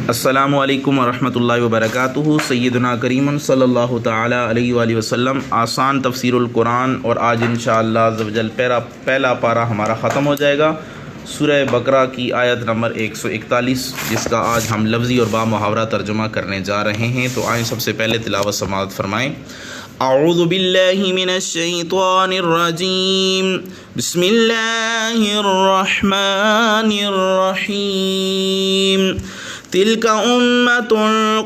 السلام علیکم ورحمۃ اللہ وبرکاتہ۔ سیدنا کریم صلی اللہ تعالی علیہ وآلہ وسلم آسان تفسیر القرآن، اور آج انشاءاللہ عز و جل پہلا پارہ ہمارا ختم ہو جائے گا سورہ بقرہ کی آیت نمبر 141، جس کا آج ہم لفظی اور با محاورہ ترجمہ کرنے جا رہے ہیں۔ تو آئیں سب سے پہلے تلاوت سماعت فرمائیں۔ اعوذ باللہ من الشیطان الرجیم، بسم اللہ الرحمن الرحیم۔ تلک امۃ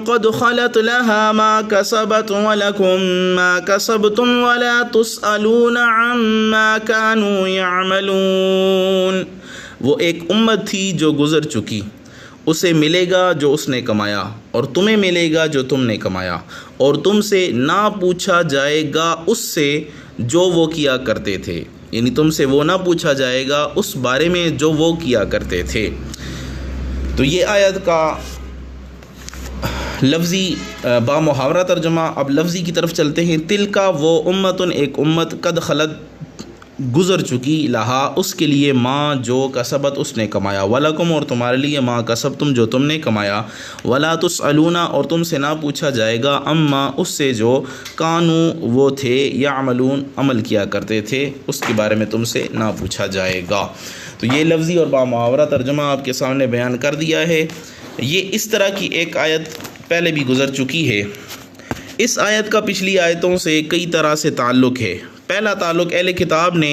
قد خلت لها ما کسبت ولکم ما کسبتم ولا تسألون عما كانوا يعملون۔ وہ ایک امت تھی جو گزر چکی، اسے ملے گا جو اس نے کمایا، اور تمہیں ملے گا جو تم نے کمایا، اور تم سے نہ پوچھا جائے گا اس سے جو وہ کیا کرتے تھے، یعنی تم سے وہ نہ پوچھا جائے گا اس بارے میں جو وہ کیا کرتے تھے۔ تو یہ آیت کا لفظی با محاورہ ترجمہ۔ اب لفظی کی طرف چلتے ہیں۔ تل کا وہ امتن، ایک امت، قد خلت گزر چکی، لہا اس کے لیے، ماں جو کسبت اس نے کمایا، ولکم اور تمہارے لیے، ماں کسبتم جو تم نے کمایا، ولا تسألون اور تم سے نہ پوچھا جائے گا، اما اس سے جو کانوا وہ تھے، یعملون عمل کیا کرتے تھے، اس کے بارے میں تم سے نہ پوچھا جائے گا۔ تو یہ لفظی اور با محاورہ ترجمہ آپ کے سامنے بیان کر دیا ہے۔ یہ اس طرح کی ایک آیت پہلے بھی گزر چکی ہے۔ اس آیت کا پچھلی آیتوں سے کئی طرح سے تعلق ہے۔ پہلا تعلق، اہل کتاب نے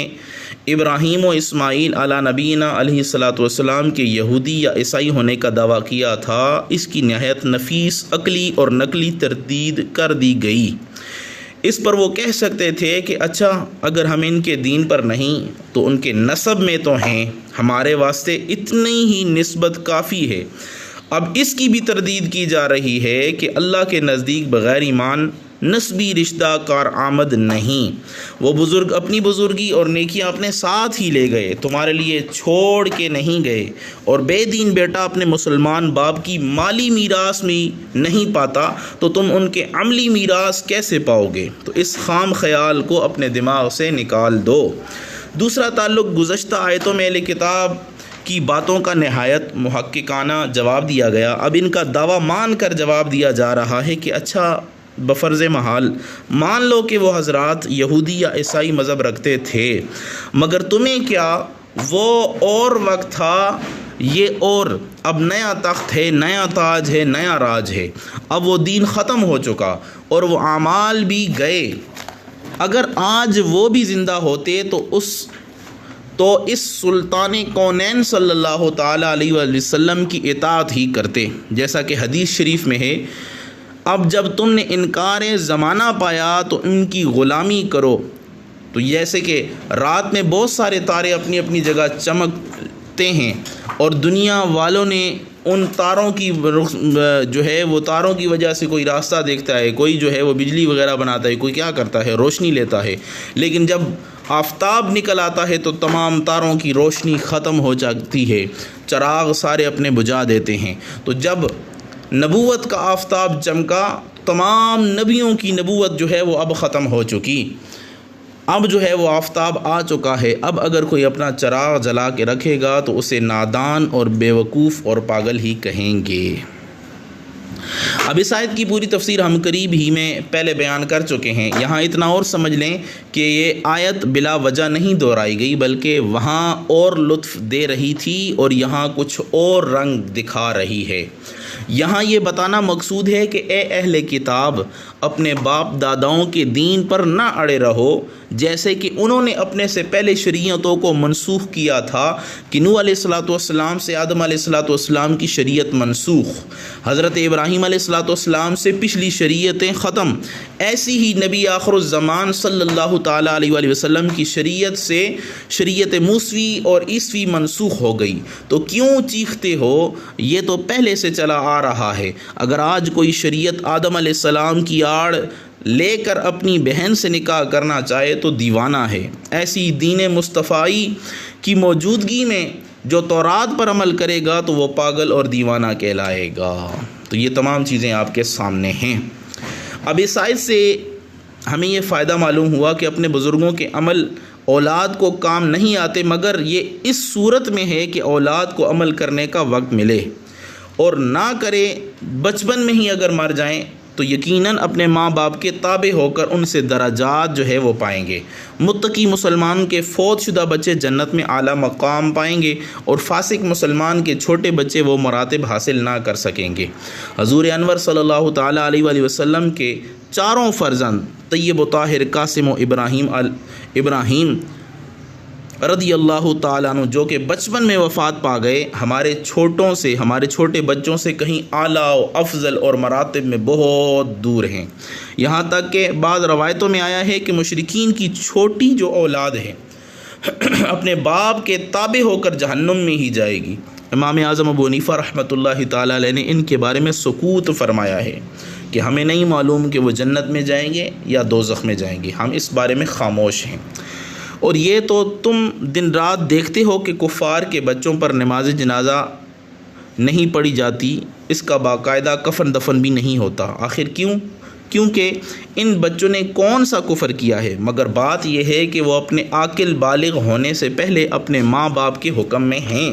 ابراہیم و اسماعیل علی نبینا علیہ الصلاۃ والسلام کے یہودی یا عیسائی ہونے کا دعویٰ کیا تھا، اس کی نہایت نفیس عقلی اور نقلی تردید کر دی گئی۔ اس پر وہ کہہ سکتے تھے کہ اچھا، اگر ہم ان کے دین پر نہیں تو ان کے نسب میں تو ہیں، ہمارے واسطے اتنی ہی نسبت کافی ہے۔ اب اس کی بھی تردید کی جا رہی ہے کہ اللہ کے نزدیک بغیر ایمان نسبی رشتہ کارآمد نہیں۔ وہ بزرگ اپنی بزرگی اور نیکیاں اپنے ساتھ ہی لے گئے، تمہارے لیے چھوڑ کے نہیں گئے، اور بے دین بیٹا اپنے مسلمان باپ کی مالی میراث میں نہیں پاتا تو تم ان کے عملی میراث کیسے پاؤ گے؟ تو اس خام خیال کو اپنے دماغ سے نکال دو۔ دوسرا تعلق، گزشتہ آیتوں میں اہل کتاب کی باتوں کا نہایت محققانہ جواب دیا گیا۔ اب ان کا دعویٰ مان کر جواب دیا جا رہا ہے کہ اچھا، بفرض محال مان لو کہ وہ حضرات یہودی یا عیسائی مذہب رکھتے تھے، مگر تمہیں کیا، وہ اور وقت تھا، یہ اور اب نیا تخت ہے، نیا تاج ہے، نیا راج ہے، اب وہ دین ختم ہو چکا اور وہ اعمال بھی گئے۔ اگر آج وہ بھی زندہ ہوتے تو اس سلطان کونین صلی اللہ تعالی علیہ وآلہ وسلم کی اطاعت ہی کرتے، جیسا کہ حدیث شریف میں ہے، اب جب تم نے انکار زمانہ پایا تو ان کی غلامی کرو۔ تو جیسے کہ رات میں بہت سارے تارے اپنی اپنی جگہ چمکتے ہیں، اور دنیا والوں نے ان تاروں کی جو ہے وہ تاروں کی وجہ سے کوئی راستہ دیکھتا ہے، کوئی جو ہے وہ بجلی وغیرہ بناتا ہے، کوئی کیا کرتا ہے، روشنی لیتا ہے، لیکن جب آفتاب نکل آتا ہے تو تمام تاروں کی روشنی ختم ہو جاتی ہے، چراغ سارے اپنے بجھا دیتے ہیں۔ تو جب نبوت کا آفتاب چمکا، تمام نبیوں کی نبوت جو ہے وہ اب ختم ہو چکی، اب جو ہے وہ آفتاب آ چکا ہے۔ اب اگر کوئی اپنا چراغ جلا کے رکھے گا تو اسے نادان اور بیوقوف اور پاگل ہی کہیں گے۔ اب اس آیت کی پوری تفسیر ہم قریب ہی میں پہلے بیان کر چکے ہیں۔ یہاں اتنا اور سمجھ لیں کہ یہ آیت بلا وجہ نہیں دہرائی گئی، بلکہ وہاں اور لطف دے رہی تھی اور یہاں کچھ اور رنگ دکھا رہی ہے۔ یہاں یہ بتانا مقصود ہے کہ اے اہل کتاب، اپنے باپ داداؤں کے دین پر نہ اڑے رہو، جیسے کہ انہوں نے اپنے سے پہلے شریعتوں کو منسوخ کیا تھا کہ نوح علیہ الصلاۃ والسلام سے آدم علیہ الصلاۃ والسلام کی شریعت منسوخ، حضرت ابراہیم علیہ الصلاۃ والسلام سے پچھلی شریعتیں ختم، ایسی ہی نبی آخر الزمان صلی اللہ تعالیٰ علیہ وآلہ وسلم کی شریعت سے شریعت موسوی اور عیسوی منسوخ ہو گئی۔ تو کیوں چیختے ہو؟ یہ تو پہلے سے چلا آ رہا ہے۔ اگر آج کوئی شریعت آدم علیہ السلام کی آڑ لے کر اپنی بہن سے نکاح کرنا چاہے تو دیوانہ ہے۔ ایسی دین مصطفی کی موجودگی میں جو تورات پر عمل کرے گا تو وہ پاگل اور دیوانہ کہلائے گا۔ تو یہ تمام چیزیں آپ کے سامنے ہیں۔ اب اس آیت سے ہمیں یہ فائدہ معلوم ہوا کہ اپنے بزرگوں کے عمل اولاد کو کام نہیں آتے، مگر یہ اس صورت میں ہے کہ اولاد کو عمل کرنے کا وقت ملے، اور نہ کرے بچپن میں ہی اگر مر جائیں تو یقیناً اپنے ماں باپ کے تابع ہو کر ان سے درجات جو ہے وہ پائیں گے۔ متقی مسلمان کے فوت شدہ بچے جنت میں اعلیٰ مقام پائیں گے اور فاسق مسلمان کے چھوٹے بچے وہ مراتب حاصل نہ کر سکیں گے۔ حضور انور صلی اللہ تعالیٰ علیہ وآلہ وسلم کے چاروں فرزند طیب و طاہر قاسم و ابراہیم رضی اللہ تعالیٰ عنہ جو کہ بچپن میں وفات پا گئے، ہمارے چھوٹے بچوں سے کہیں اعلیٰ و افضل اور مراتب میں بہت دور ہیں۔ یہاں تک کہ بعض روایتوں میں آیا ہے کہ مشرکین کی چھوٹی جو اولاد ہے اپنے باپ کے تابع ہو کر جہنم میں ہی جائے گی۔ امام اعظم ابو حنیفہ رحمۃ اللہ تعالیٰ علیہ نے ان کے بارے میں سکوت فرمایا ہے کہ ہمیں نہیں معلوم کہ وہ جنت میں جائیں گے یا دوزخ میں جائیں گے، ہم اس بارے میں خاموش ہیں۔ اور یہ تو تم دن رات دیکھتے ہو کہ کفار کے بچوں پر نماز جنازہ نہیں پڑھی جاتی، اس کا باقاعدہ کفن دفن بھی نہیں ہوتا۔ آخر کیونکہ ان بچوں نے کون سا کفر کیا ہے؟ مگر بات یہ ہے کہ وہ اپنے عاقل بالغ ہونے سے پہلے اپنے ماں باپ کے حکم میں ہیں۔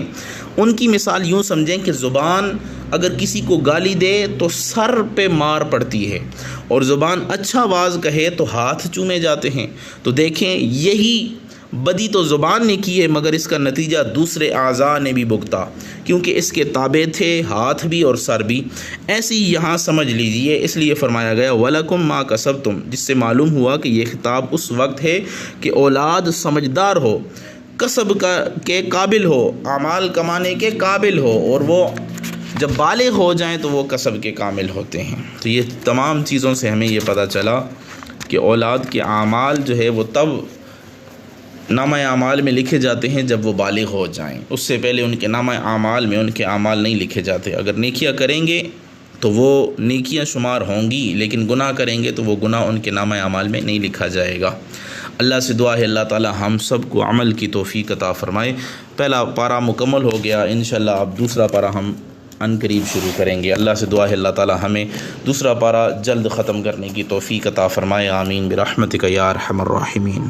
ان کی مثال یوں سمجھیں کہ زبان اگر کسی کو گالی دے تو سر پہ مار پڑتی ہے، اور زبان اچھا واز کہے تو ہاتھ چومے جاتے ہیں۔ تو دیکھیں، یہی بدی تو زبان نے کی ہے، مگر اس کا نتیجہ دوسرے اعضاء نے بھی بھگتا، کیونکہ اس کے تابع تھے ہاتھ بھی اور سر بھی۔ ایسی یہاں سمجھ لیجئے، اس لیے فرمایا گیا وَلَكُمْ مَا كَسَبْتُمْ، جس سے معلوم ہوا کہ یہ خطاب اس وقت ہے کہ اولاد سمجھدار ہو، کسب کے قابل ہو، اعمال کمانے کے قابل ہو، اور وہ جب بالغ ہو جائیں تو وہ کسب کے کامل ہوتے ہیں۔ تو یہ تمام چیزوں سے ہمیں یہ پتہ چلا کہ اولاد کے اعمال جو ہے وہ تب نامہ اعمال میں لکھے جاتے ہیں جب وہ بالغ ہو جائیں، اس سے پہلے ان کے نامہ اعمال میں ان کے اعمال نہیں لکھے جاتے۔ اگر نیکیاں کریں گے تو وہ نیکیاں شمار ہوں گی، لیکن گناہ کریں گے تو وہ گناہ ان کے نامہ اعمال میں نہیں لکھا جائے گا۔ اللہ سے دعا ہے اللہ تعالی ہم سب کو عمل کی توفیق عطا فرمائے۔ پہلا پارہ مکمل ہو گیا، انشاءاللہ اب دوسرا پارہ ہم ان قریب شروع کریں گے۔ اللہ سے دعا ہے اللہ تعالی ہمیں دوسرا پارہ جلد ختم کرنے کی توفیق عطا فرمائے، آمین برحمتک یا ارحم الراحمین۔